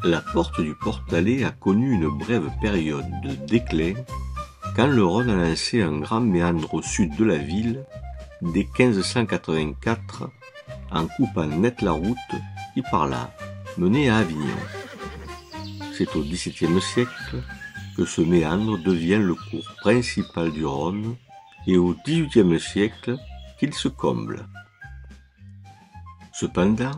La porte du Portalet a connu une brève période de déclin quand le Rhône a lancé un grand méandre au sud de la ville dès 1584 en coupant net la route qui par là menait à Avignon. C'est au XVIIe siècle que ce méandre devient le cours principal du Rhône et au XVIIIe siècle qu'il se comble. Cependant,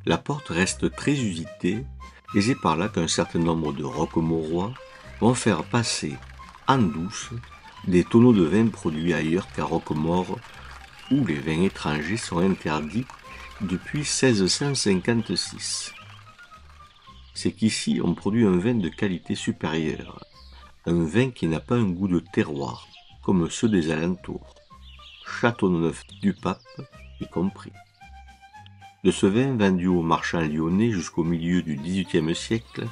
la porte reste très usitée et c'est par là qu'un certain nombre de roquemorois vont faire passer en douce des tonneaux de vin produits ailleurs qu'à Roquemaure, où les vins étrangers sont interdits depuis 1656. C'est qu'ici on produit un vin de qualité supérieure, un vin qui n'a pas un goût de terroir, comme ceux des alentours, Châteauneuf-du-Pape y compris. De ce vin vendu aux marchands lyonnais jusqu'au milieu du XVIIIe siècle,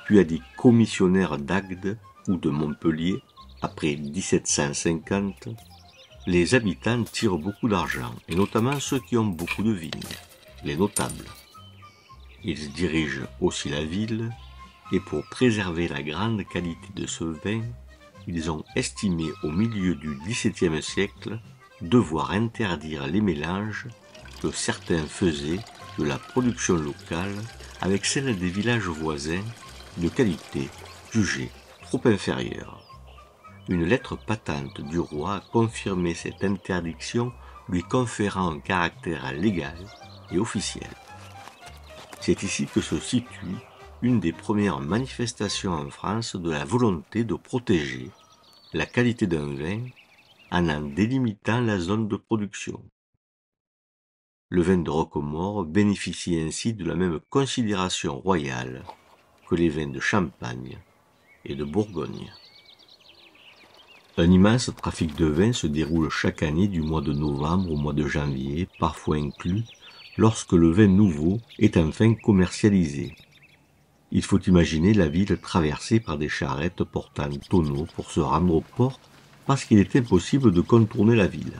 puis à des commissionnaires d'Agde ou de Montpellier, après 1750, les habitants tirent beaucoup d'argent, et notamment ceux qui ont beaucoup de vignes, les notables. Ils dirigent aussi la ville, et pour préserver la grande qualité de ce vin, ils ont estimé au milieu du XVIIe siècle devoir interdire les mélanges que certains faisaient de la production locale avec celle des villages voisins de qualité jugée trop inférieure. Une lettre patente du roi a confirmé cette interdiction, lui conférant un caractère légal et officiel. C'est ici que se situe une des premières manifestations en France de la volonté de protéger la qualité d'un vin en délimitant la zone de production. Le vin de Roquemaure bénéficie ainsi de la même considération royale que les vins de Champagne et de Bourgogne. Un immense trafic de vin se déroule chaque année du mois de novembre au mois de janvier, parfois inclus, lorsque le vin nouveau est enfin commercialisé. Il faut imaginer la ville traversée par des charrettes portant tonneaux pour se rendre au port, parce qu'il est impossible de contourner la ville.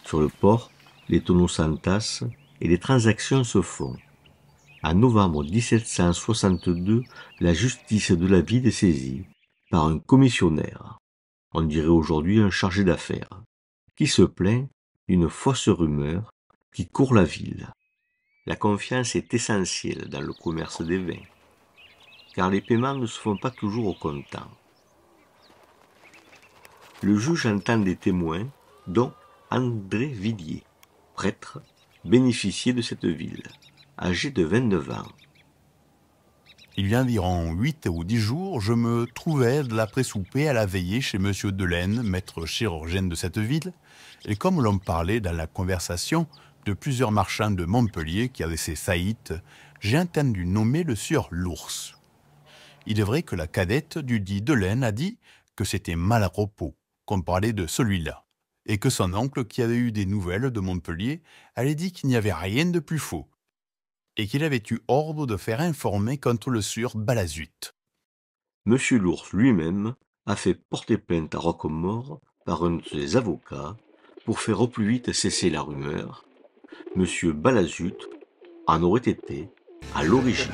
Sur le port, les tonneaux s'entassent et les transactions se font. En novembre 1762, la justice de la ville est saisie par un commissionnaire, on dirait aujourd'hui un chargé d'affaires, qui se plaint d'une fausse rumeur qui court la ville. La confiance est essentielle dans le commerce des vins, car les paiements ne se font pas toujours au comptant. Le juge entend des témoins, dont André Villiers, prêtre, bénéficier de cette ville, âgé de 29 ans. Il y a environ 8 ou 10 jours, je me trouvais de l'après-souper à la veillée chez M. Delaine, maître chirurgien de cette ville, et comme l'on parlait dans la conversation de plusieurs marchands de Montpellier qui avaient ces faillites, j'ai entendu nommer le sieur l'ours. Il est vrai que la cadette du dit Delaine a dit que c'était mal à propos qu'on parlait de celui-là, et que son oncle, qui avait eu des nouvelles de Montpellier, avait dit qu'il n'y avait rien de plus faux, et qu'il avait eu ordre de faire informer contre le sieur Balazut. Monsieur l'ours lui-même a fait porter plainte à Roquemaure par un de ses avocats pour faire au plus vite cesser la rumeur. Monsieur Balazut en aurait été à l'origine.